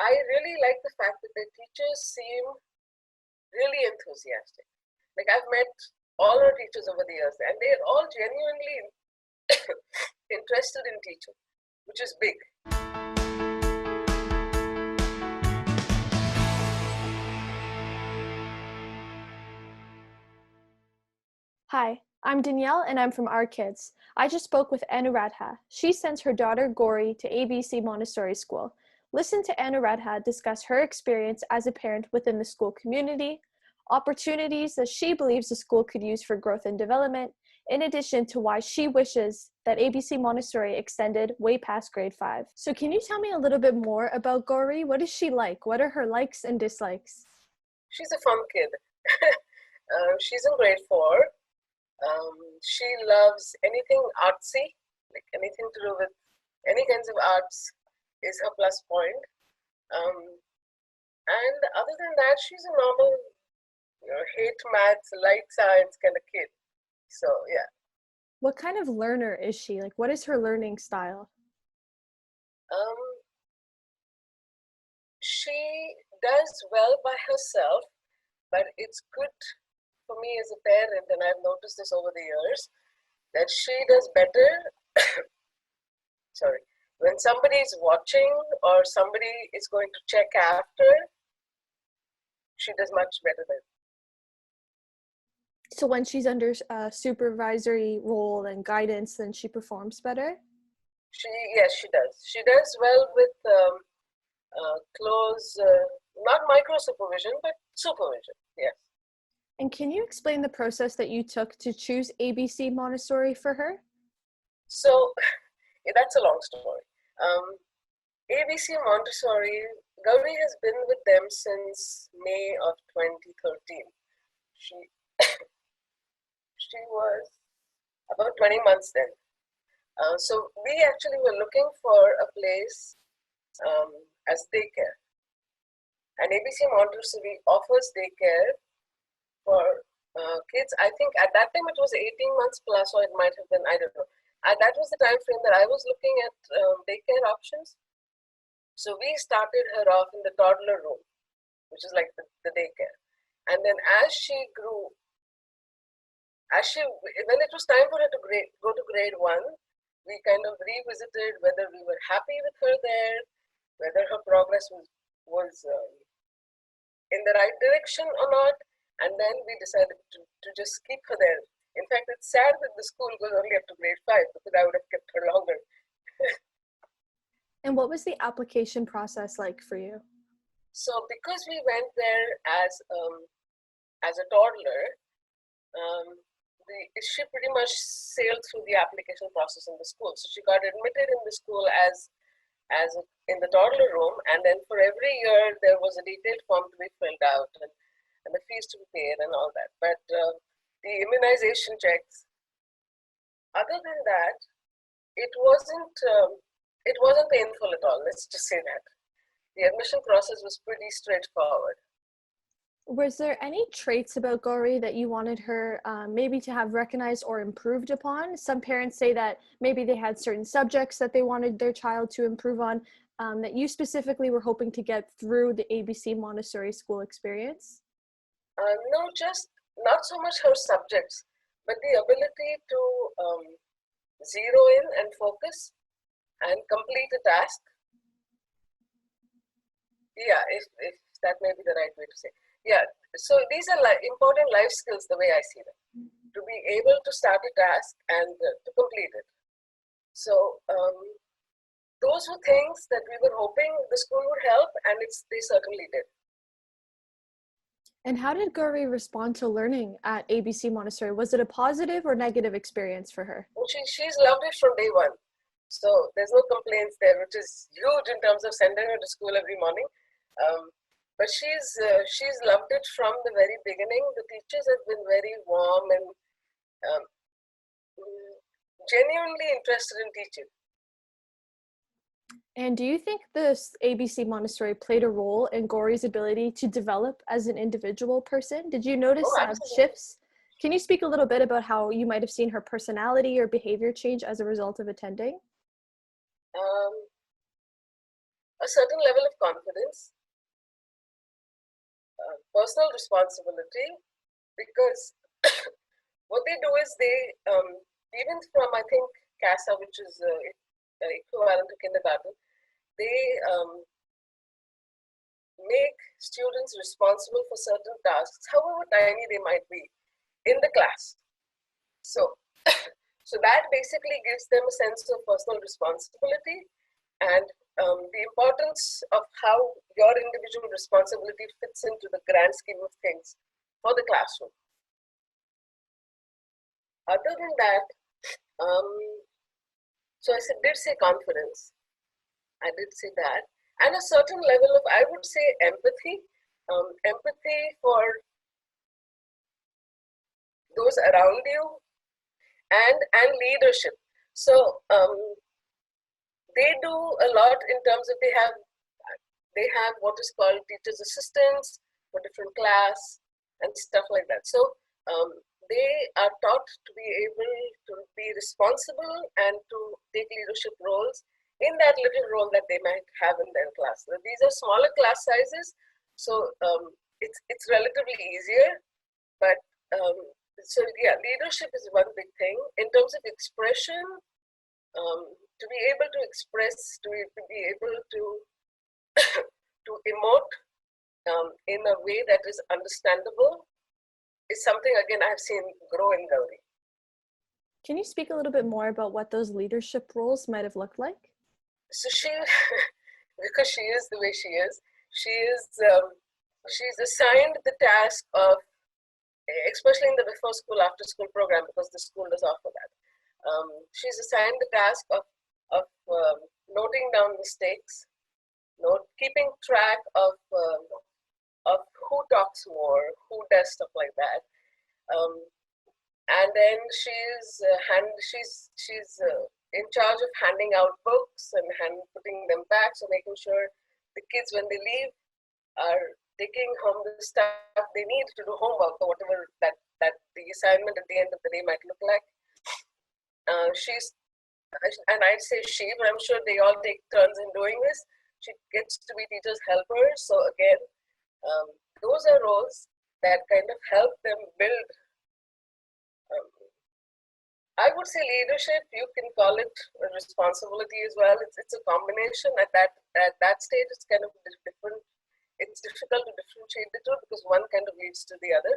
I really like the fact that the teachers seem really enthusiastic. Like I've met all our teachers over the years, and they're all genuinely interested in teaching, which is big. Hi, I'm Danielle and I'm from Our Kids. I just spoke with Anuradha. She sends her daughter Gory to ABC Montessori School. Listen to Anuradha discuss her experience as a parent within the school community, opportunities that she believes the school could use for growth and development, in addition to why she wishes that ABC Montessori extended way past grade 5. So can you tell me a little bit more about Gory? What is she like? What are her likes and dislikes? She's a fun kid. She's in grade 4. She loves anything artsy, like anything to do with any kinds of arts is her plus point. And other than that, she's a normal, hate maths, like science kind of kid. So yeah. What kind of learner is she? Like, what is her learning style? Um, she does well by herself, but it's good for me as a parent, and I've noticed this over the years, that she does better. Sorry, when somebody is watching or somebody is going to check after, she does much better than. So when she's under a supervisory role and guidance, then she performs better? Yes, she does. She does well with close, not micro supervision, but supervision. Yes. And can you explain the process that you took to choose ABC Montessori for her? So yeah, that's a long story. ABC Montessori, Gory has been with them since May of 2013. She she was about 20 months then. So we actually were looking for a place as daycare. And ABC Montessori offers daycare for kids. I think at that time it was 18 months plus, or it might have been, I don't know. That was the time frame that I was looking at daycare options. So we started her off in the toddler room, which is like the daycare. And then as she grew, when it was time for her to go to grade 1, we kind of revisited whether we were happy with her there, whether her progress was in the right direction or not, and then we decided to just keep her there. In fact, it's sad that the school goes only up to grade 5, because I would have kept her longer. And what was the application process like for you? So because we went there as a toddler, she pretty much sailed through the application process in the school. So she got admitted in the school in the toddler room, and then for every year there was a detailed form to be filled out, and the fees to be paid and all that. But the immunization checks, other than that, it wasn't painful at all. Let's just say that the admission process was pretty straightforward. Was there any traits about Gory that you wanted her maybe to have recognized or improved upon? Some parents say that maybe they had certain subjects that they wanted their child to improve on, that you specifically were hoping to get through the ABC Montessori School experience? No, just not so much her subjects, but the ability to zero in and focus and complete a task. Yeah, if that may be the right way to say. Yeah, so these are important life skills the way I see them. To be able to start a task and to complete it. So those were things that we were hoping the school would help, and they certainly did. And how did Gory respond to learning at ABC Montessori? Was it a positive or negative experience for her? Well, she's loved it from day 1. So there's no complaints there, which is huge in terms of sending her to school every morning. But she's loved it from the very beginning. The teachers have been very warm and genuinely interested in teaching. And do you think this ABC Montessori played a role in Gory's ability to develop as an individual person? Did you notice shifts? Can you speak a little bit about how you might have seen her personality or behavior change as a result of attending? a certain level of confidence, personal responsibility, because what they do is they, even from I think CASA, which is equivalent to kindergarten, they make students responsible for certain tasks, however tiny they might be, in the class. So, so that basically gives them a sense of personal responsibility and the importance of how your individual responsibility fits into the grand scheme of things for the classroom. Other than that, so I did say confidence. I did say that. And a certain level of, I would say, empathy. Empathy for those around you and leadership. So they do a lot in terms of they have what is called teachers assistants for different class and stuff like that. So they are taught to be able to be responsible and to take leadership roles in that little role that they might have in their class. Now, these are smaller class sizes, so it's relatively easier. But so yeah, leadership is one big thing. In terms of expression, to be able to express, to be able to to emote in a way that is understandable is something, again, I've seen grow in Gory. Can you speak a little bit more about what those leadership roles might have looked like? So she, because she is the way she is, she's assigned the task of, especially in the before school, after school program, because the school does offer that. She's assigned the task of noting down mistakes, keeping track of who talks more, who does stuff like that, and then she's in charge of handing out books and putting them back, so making sure the kids, when they leave, are taking home the stuff they need to do homework or whatever that the assignment at the end of the day might look like. She's, and I'd say she, but I'm sure they all take turns in doing this. She gets to be teachers' helpers. So again, those are roles that kind of help them build. I would say leadership. You can call it a responsibility as well. It's a combination. At that stage, it's kind of different. It's difficult to differentiate the two because one kind of leads to the other.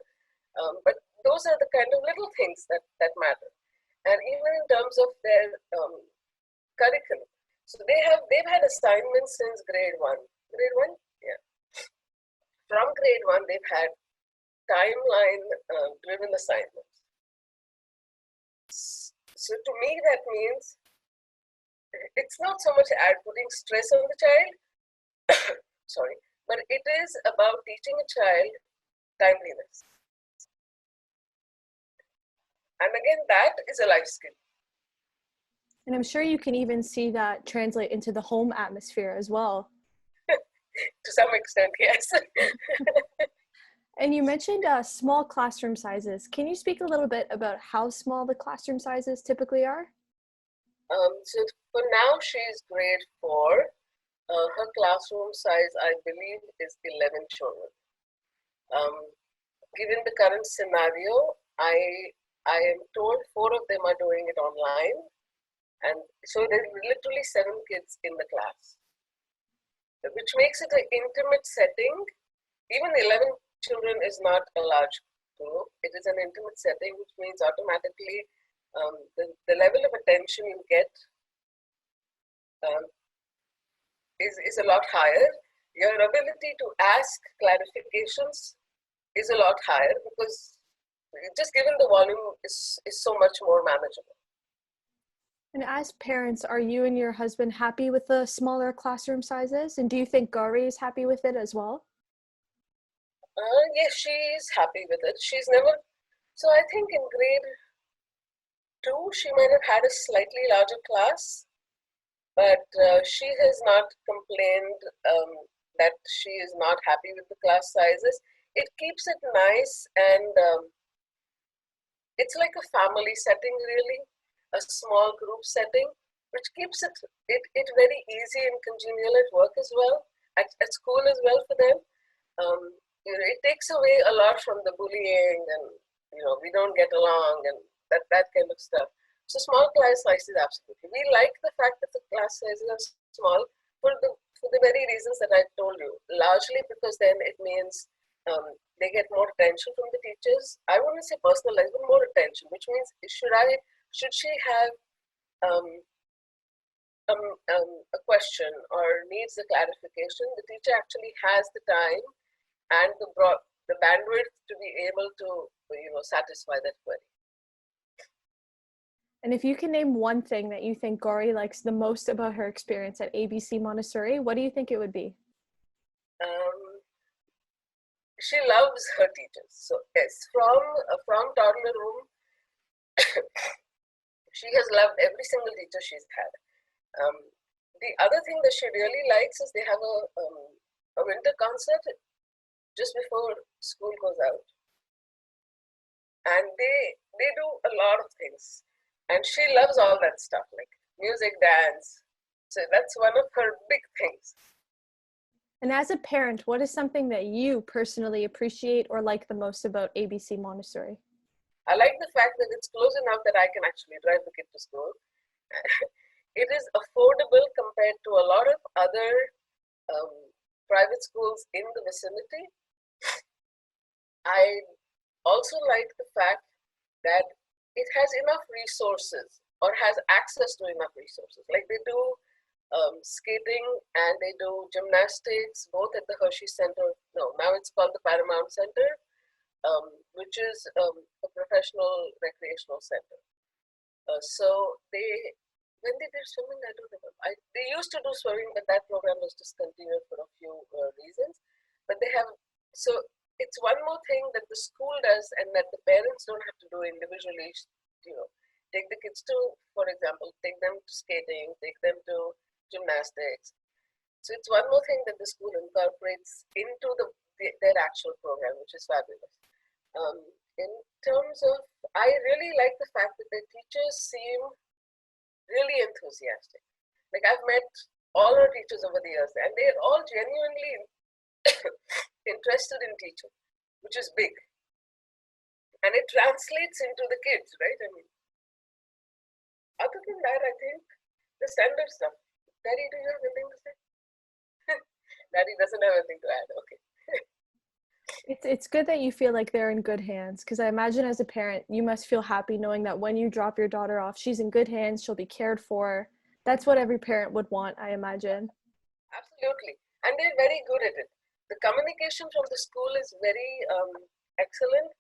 But those are the kind of little things that matter. And even in terms of their curriculum, so they've had assignments since grade one. Grade one, yeah. From grade one, they've had timeline-driven assignments. So to me, that means it's not so much putting stress on the child, sorry, but it is about teaching a child timeliness. And again, that is a life skill. And I'm sure you can even see that translate into the home atmosphere as well. To some extent, yes. And you mentioned small classroom sizes. Can you speak a little bit about how small the classroom sizes typically are? So for now, she's grade 4. Her classroom size, I believe, is 11 children. Given the current scenario, I am told 4 of them are doing it online. And so there's literally 7 kids in the class, which makes it an intimate setting. Even 11 children is not a large group. It is an intimate setting, which means automatically the level of attention you get is a lot higher. Your ability to ask clarifications is a lot higher because just given the volume is so much more manageable. And as parents, are you and your husband happy with the smaller classroom sizes? And do you think Gory is happy with it as well? Yes, she's happy with it. She's never, so I think in grade 2, she might have had a slightly larger class, but she has not complained that she is not happy with the class sizes. It keeps it nice and it's like a family setting, really, a small group setting. which keeps it very easy and congenial at work as well, at school as well for them. It takes away a lot from the bullying and we don't get along and that kind of stuff. So small class sizes, absolutely. We like the fact that the class sizes are small for the very reasons that I told you. Largely because then it means they get more attention from the teachers. I wouldn't say personalized, but more attention, which means should she have a question or needs a clarification, the teacher actually has the time and the bandwidth to be able to satisfy that query. And if you can name one thing that you think Gory likes the most about her experience at ABC Montessori, what do you think it would be? She loves her teachers. So yes, from toddler room, she has loved every single teacher she's had. The other thing that she really likes is they have a winter concert just before school goes out, and they do a lot of things, and she loves all that stuff like music, dance. So that's one of her big things. And as a parent, what is something that you personally appreciate or like the most about ABC Montessori? I like the fact that it's close enough that I can actually drive the kid to school. It is affordable compared to a lot of other private schools in the vicinity. I also like the fact that it has enough resources or has access to enough resources. Like they do skating and they do gymnastics, both at the Hershey Center. No, now it's called the Paramount Center, which is a professional recreational center. So when they did swimming, I don't remember. They used to do swimming, but that program was discontinued for a few reasons. But they have, so it's one more thing that the school does and that the parents don't have to do individually, take the kids to, for example, take them to skating, take them to gymnastics. So it's one more thing that the school incorporates into their actual program, which is fabulous. In terms of, I really like the fact that the teachers seem really enthusiastic. Like I've met all our teachers over the years and they're all genuinely interested in teaching, which is big. And it translates into the kids, right? I mean, other than that, I think the standard stuff. Daddy, do you have anything to say? Daddy doesn't have anything to add. Okay. It's good that you feel like they're in good hands, because I imagine as a parent, you must feel happy knowing that when you drop your daughter off, she's in good hands, she'll be cared for. That's what every parent would want, I imagine. Absolutely. And they're very good at it. The communication from the school is very excellent.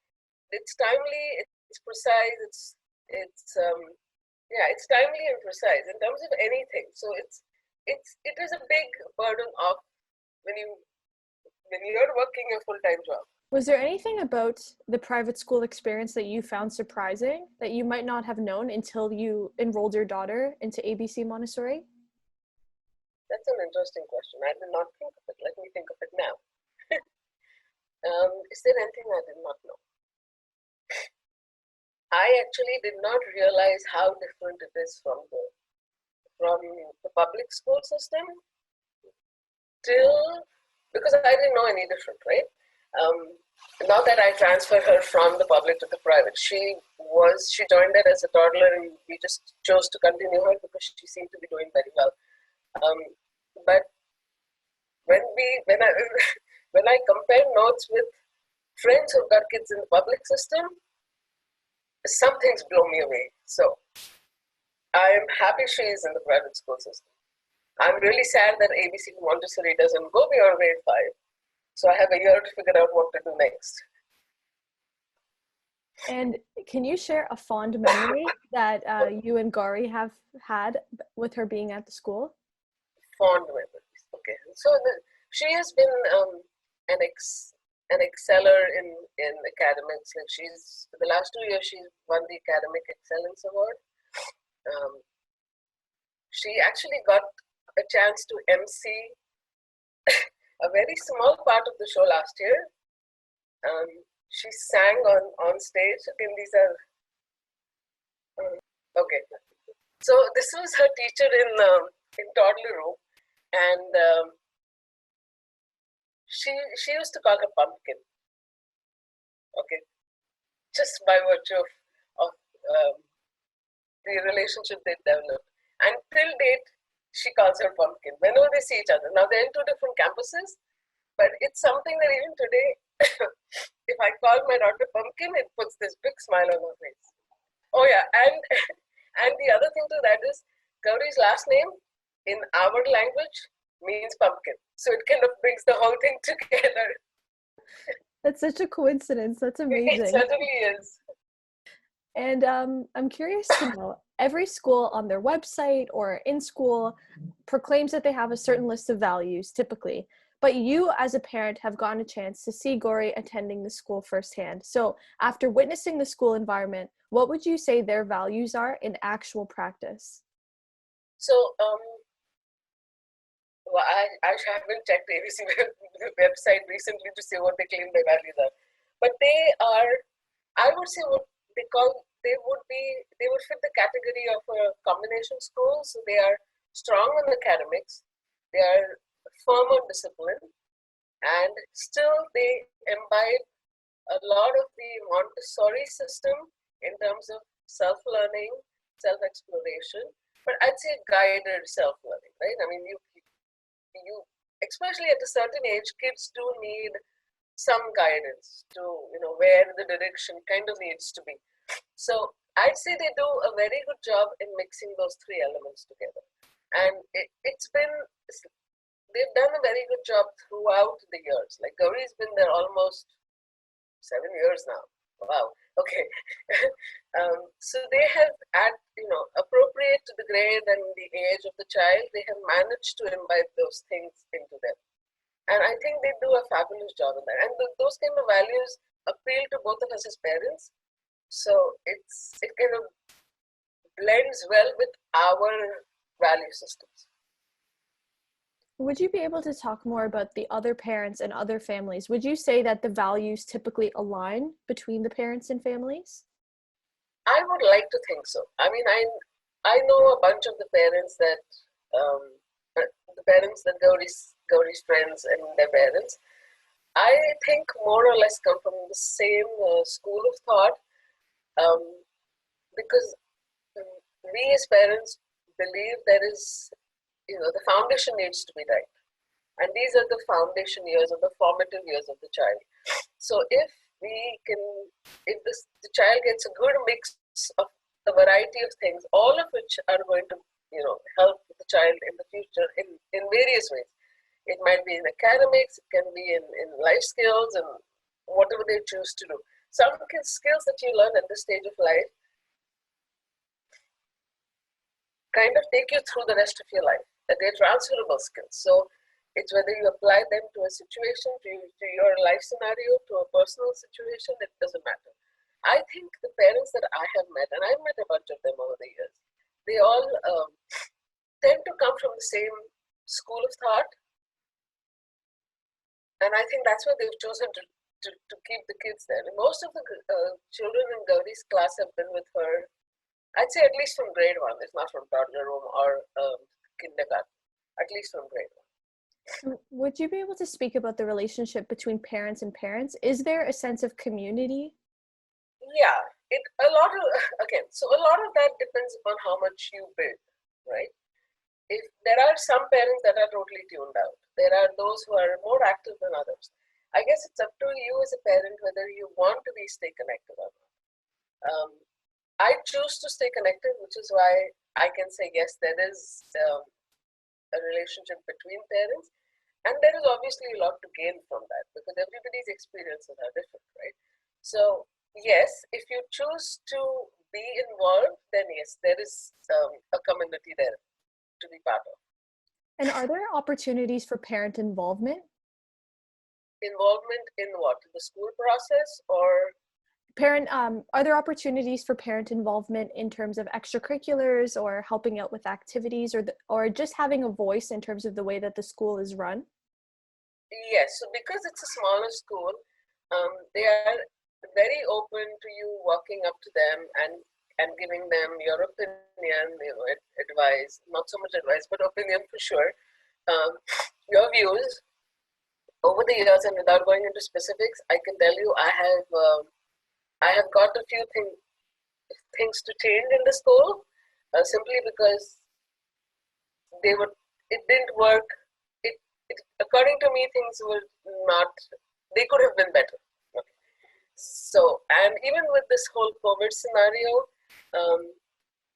It's timely, it's precise, it's timely and precise in terms of anything. So it is a big burden off when you're working a full-time job. Was there anything about the private school experience that you found surprising that you might not have known until you enrolled your daughter into ABC Montessori? That's an interesting question. I did not think of it. Let me think of it now. Is there anything I did not know? I actually did not realize how different it is from the public school system because I didn't know any different, right? Now that I transferred her from the public to the private, she joined it as a toddler and we just chose to continue her because she seemed to be doing very well. But when I compare notes with friends who've got kids in the public system, some things blow me away. So I'm happy she is in the private school system. I'm really sad that ABC Montessori doesn't go beyond grade 5. So I have a year to figure out what to do next. And can you share a fond memory that you and Gory have had with her being at the school? Fond memories. Okay. So she has been an exceller in academics. Like the last 2 years she's won the Academic Excellence Award. She actually got a chance to MC a very small part of the show last year. She sang on stage. Again, these are okay. So this was her teacher in toddler room, and she used to call her pumpkin. Okay, just by virtue of the relationship they developed. And till date, she calls her pumpkin whenever they see each other. Now they're in two different campuses, but it's something that even today, if I call my daughter pumpkin, it puts this big smile on her face. Oh yeah, and and the other thing to that is Gauri's last name in our language means pumpkin, so it kind of brings the whole thing together. That's such a coincidence. That's It amazing. certainly is. And I'm curious to know, every school on their website or in school proclaims that they have a certain list of values, typically. But you, as a parent, have gotten a chance to see Gory attending the school firsthand. So, after witnessing the school environment, what would you say their values are in actual practice? So, well, I haven't checked the ABC website recently to see what they claim their values are, but they are, I would say, what they call, they would fit the category of a combination school. So they are strong on academics, they are firm on discipline, and still they imbibe a lot of the Montessori system in terms of self-learning, self-exploration, but I'd say guided self-learning, right? I mean, you especially at a certain age, kids do need some guidance to, where the direction kind of needs to be. So I'd say they do a very good job in mixing those three elements together, and they've done a very good job throughout the years. Like Gory's been there almost 7 years now. Wow. Okay. So they have, appropriate to the grade and the age of the child, they have managed to imbibe those things into them. And I think they do a fabulous job in that. And those kind of values appeal to both of us as parents. So it kind of blends well with our value systems. Would you be able to talk more about the other parents and other families? Would you say that the values typically align between the parents and families? I would like to think so. I mean, I know a bunch of the parents that Gauri's friends and their parents. I think more or less come from the same school of thought, because we as parents believe there is, the foundation needs to be right. And these are the foundation years or the formative years of the child. So if the child gets a good mix of a variety of things, all of which are going to, help the child in the future in various ways. It might be in academics, it can be in life skills and whatever they choose to do. Some skills that you learn at this stage of life kind of take you through the rest of your life. That they're transferable skills. So it's whether you apply them to a situation, to your life scenario, to a personal situation, it doesn't matter. I think the parents that I have met, and I've met a bunch of them over the years, they all tend to come from the same school of thought. And I think that's why they've chosen to keep the kids there. And most of the children in Gauri's class have been with her, I'd say at least from grade 1. It's not from toddler room or kindergarten, at least from grade 1. Would you be able to speak about the relationship between parents and parents? Is there a sense of community? Yeah, a lot of that depends upon how much you build, right? If there are some parents that are totally tuned out, there are those who are more active than others. I guess it's up to you as a parent whether you want to stay connected or not. I choose to stay connected, which is why I can say yes, there is a relationship between parents, and there is obviously a lot to gain from that because everybody's experiences are different, right? So yes, if you choose to be involved, then yes, there is a community there to be part of. And are there opportunities for parent involvement? Involvement in what? The school process or? Are there opportunities for parent involvement in terms of extracurriculars or helping out with activities or just having a voice in terms of the way that the school is run? Yes, so because it's a smaller school, they are very open to you walking up to them and and giving them your opinion, advice, not so much advice, but opinion for sure, your views over the years. And without going into specifics, I can tell you I have got a few things to change in the school, simply because it didn't work. According to me, things were not, they could have been better. Okay. So, and even with this whole COVID scenario,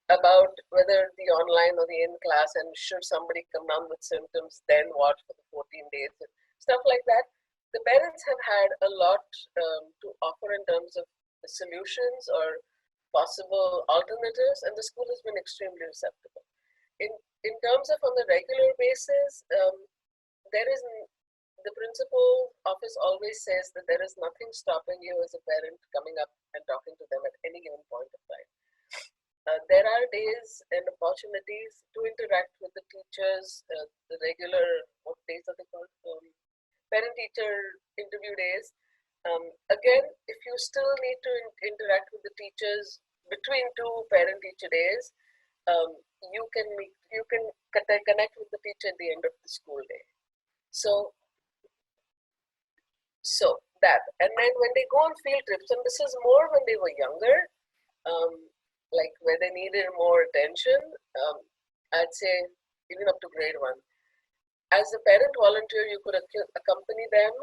about whether the online or the in class, and should somebody come down with symptoms, then what for the 14 days, and stuff like that, the parents have had a lot to offer in terms of the solutions or possible alternatives, and the school has been extremely receptive. In terms of on the regular basis, there is the principal office always says that there is nothing stopping you as a parent coming up and talking to them at any given point of time. There are days and opportunities to interact with the teachers, the regular, what days are they called? Parent-teacher interview days. Again, if you still need to interact with the teachers between two parent-teacher days, you can connect with the teacher at the end of the school day. So that, and then when they go on field trips, and this is more when they were younger, like where they needed more attention, I'd say even up to grade 1. As a parent volunteer, you could accompany them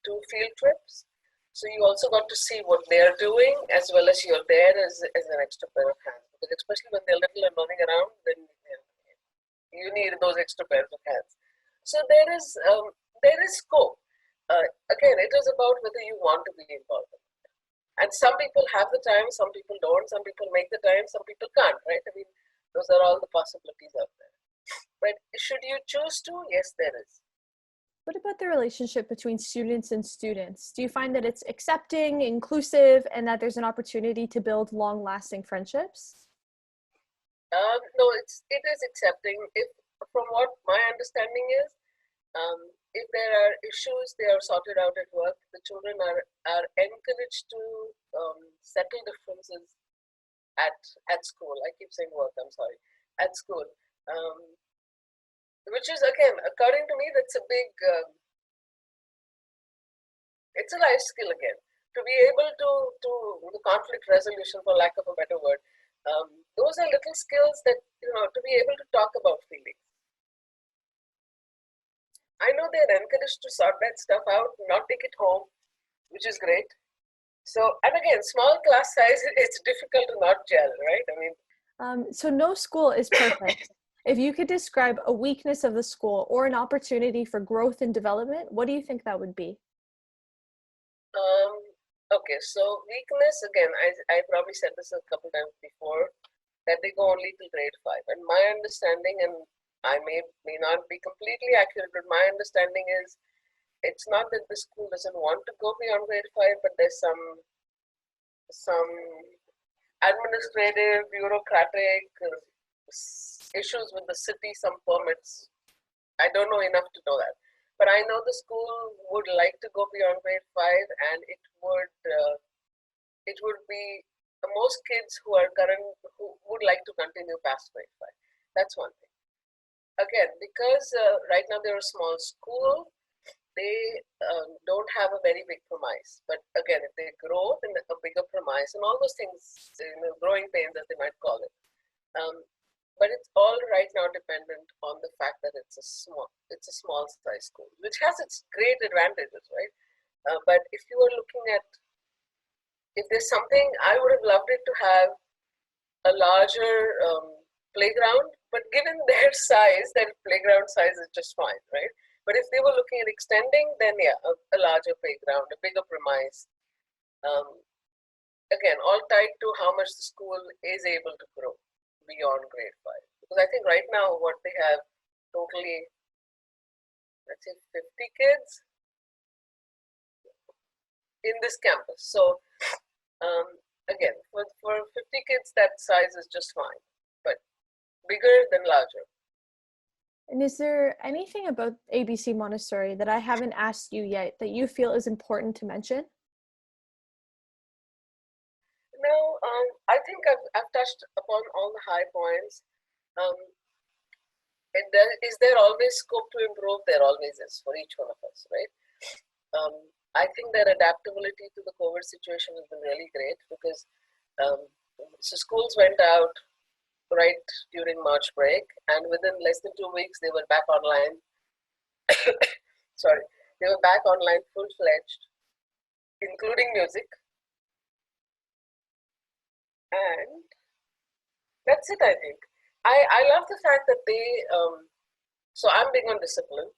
to field trips. So you also got to see what they're doing, as well as you're there as an extra pair of hands. Because especially when they're little and running around, then you need those extra pairs of hands. So there is scope. Again, it is about whether you want to be involved. And some people have the time, some people don't, some people make the time, some people can't, right? I mean, those are all the possibilities out there. But should you choose to? Yes, there is. What about the relationship between students and students? Do you find that it's accepting, inclusive, and that there's an opportunity to build long-lasting friendships? No, it is accepting. From what my understanding is, if there are issues, they are sorted out at work. The children are encouraged to settle differences at school. I keep saying work, I'm sorry. At school. Which is, again, according to me, that's a big, it's a life skill again. To be able to the conflict resolution, for lack of a better word, those are little skills that, to be able to talk about feelings. I know they're encouraged to sort that stuff out, not take it home, which is great. So, and again, small class size, it's difficult to not gel, right? I mean, so no school is perfect. If you could describe a weakness of the school or an opportunity for growth and development, what do you think that would be? Okay, so weakness, again, I probably said this a couple times before, that they go only till grade 5. And my understanding, and I may not be completely accurate, but my understanding is it's not that the school doesn't want to go beyond grade 5, but there's some administrative, bureaucratic issues with the city, some permits. I don't know enough to know that. But I know the school would like to go beyond grade 5, and it would be most kids who would like to continue past grade 5. That's one thing. Again, because right now they're a small school, they don't have a very big premise. But again, if they grow, then a bigger premise and all those things, growing pains as they might call it. But it's all right now dependent on the fact that it's a small size school, which has its great advantages, right? But if you are looking at, if there's something, I would have loved it to have a larger playground, but given their size, their playground size is just fine, right? But if they were looking at extending, then yeah, a larger playground, a bigger premise. Again, all tied to how much the school is able to grow beyond grade 5. Because I think right now what they have totally, let's say 50 kids in this campus. So again, for 50 kids, that size is just fine, but bigger than larger. And is there anything about ABC Montessori that I haven't asked you yet that you feel is important to mention? No, I think I've touched upon all the high points. Um, is there always scope to improve? There always is for each one of us, right? Um, I think their adaptability to the COVID situation has been really great because um, so schools went out right during March break, and within less than 2 weeks they were back online. Sorry, they were back online full fledged, including music, and that's it. I think I love the fact that they. So I'm big on discipline.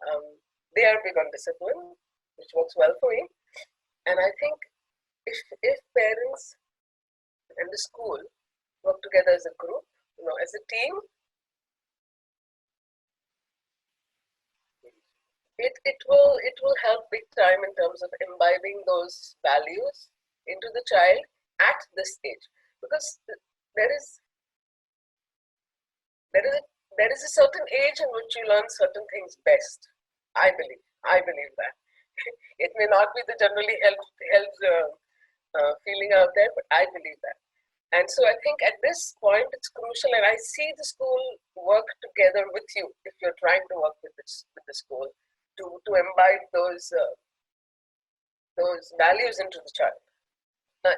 Um, they are big on discipline, which works well for me. And I think if parents and the school work together as a group, as a team, it will help big time in terms of imbibing those values into the child at this age, because there is there is a, there is a certain age in which you learn certain things best. I believe that. It may not be the generally held feeling out there, but I believe that. And so I think at this point it's crucial, and I see the school work together with you if you're trying to work with the school to imbibe those values into the child.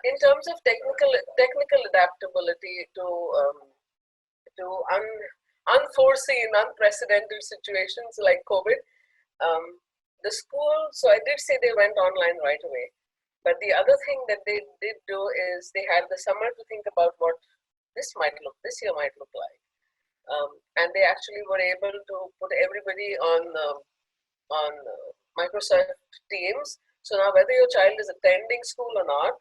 In terms of technical adaptability to unforeseen, unprecedented situations like COVID, the school. So I did say they went online right away, but the other thing that they did do is they had the summer to think about what this year might look like, and they actually were able to put everybody on Microsoft Teams. So now whether your child is attending school or not,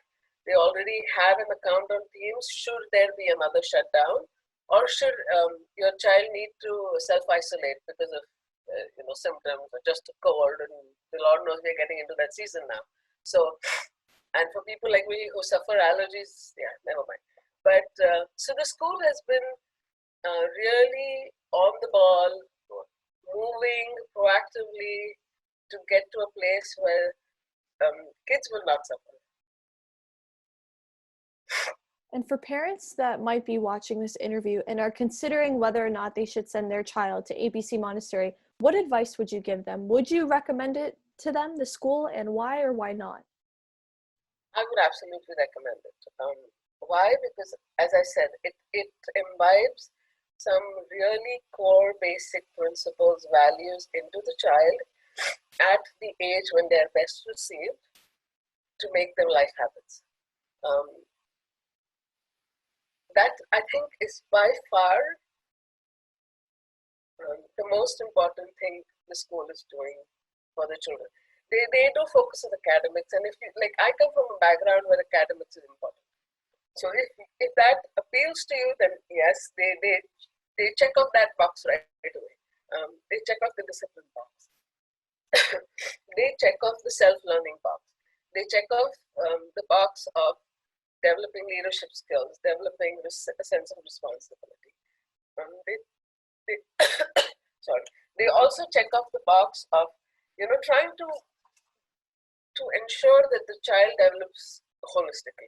they already have an account on Teams should there be another shutdown, or should your child need to self-isolate because of symptoms or just a cold, and the Lord knows we're getting into that season now. So, and for people like me who suffer allergies, yeah, never mind. But so the school has been really on the ball, moving proactively to get to a place where kids will not suffer. And for parents that might be watching this interview and are considering whether or not they should send their child to ABC Montessori, what advice would you give them? Would you recommend it to them, the school, and why or why not? I would absolutely recommend it. Why? Because, as I said, it imbibes some really core basic principles, values into the child at the age when they are best received to make them life habits. That I think is by far the most important thing the school is doing for the children. They do focus on academics, and if you like, I come from a background where academics is important. So if that appeals to you, then yes, they check off that box right away. They check off the discipline box. They check off the self-learning box. They check off the box of developing leadership skills, developing a sense of responsibility. They sorry. They also check off the box of trying to ensure that the child develops holistically,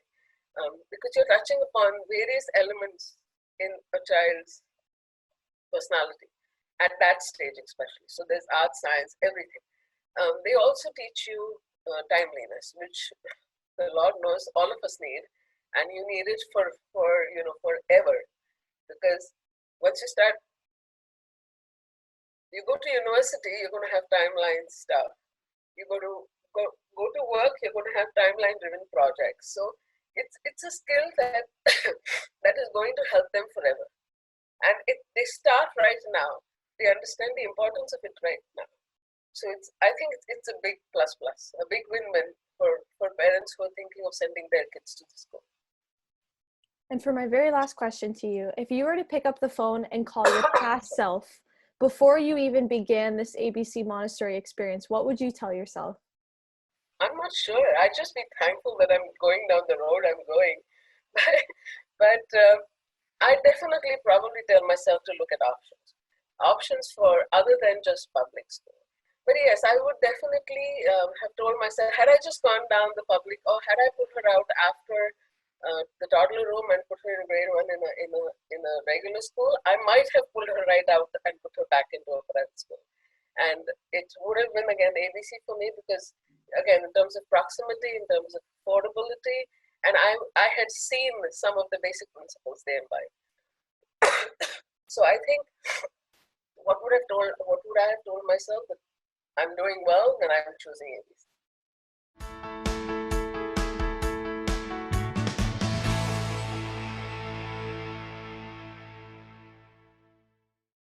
because you're touching upon various elements in a child's personality at that stage, especially. So there's art, science, everything. They also teach you timeliness, which the Lord knows all of us need, and you need it for forever, because once you go to university, you're going to have timeline stuff. You go to work, you're going to have timeline driven projects. So it's a skill that that is going to help them forever, and they start right now. They understand the importance of it right now. So I think it's a big plus, a big win-win for parents who are thinking of sending their kids to the school. And for my very last question to you, if you were to pick up the phone and call your past self before you even began this ABC Montessori experience, what would you tell yourself? I'm not sure. I'd just be thankful that I'm going down the road I'm going. But I definitely probably tell myself to look at options for other than just public school. But yes, I would definitely have told myself, had I just gone down the public, or had I put her out after the toddler room and put her in grade one in a regular school, I might have pulled her right out and put her back into a private school. And it would have been again ABC for me because again in terms of proximity, in terms of affordability, and I had seen some of the basic principles they imbibe. So I think what would I have told myself that I'm doing well, then I'm choosing ABC.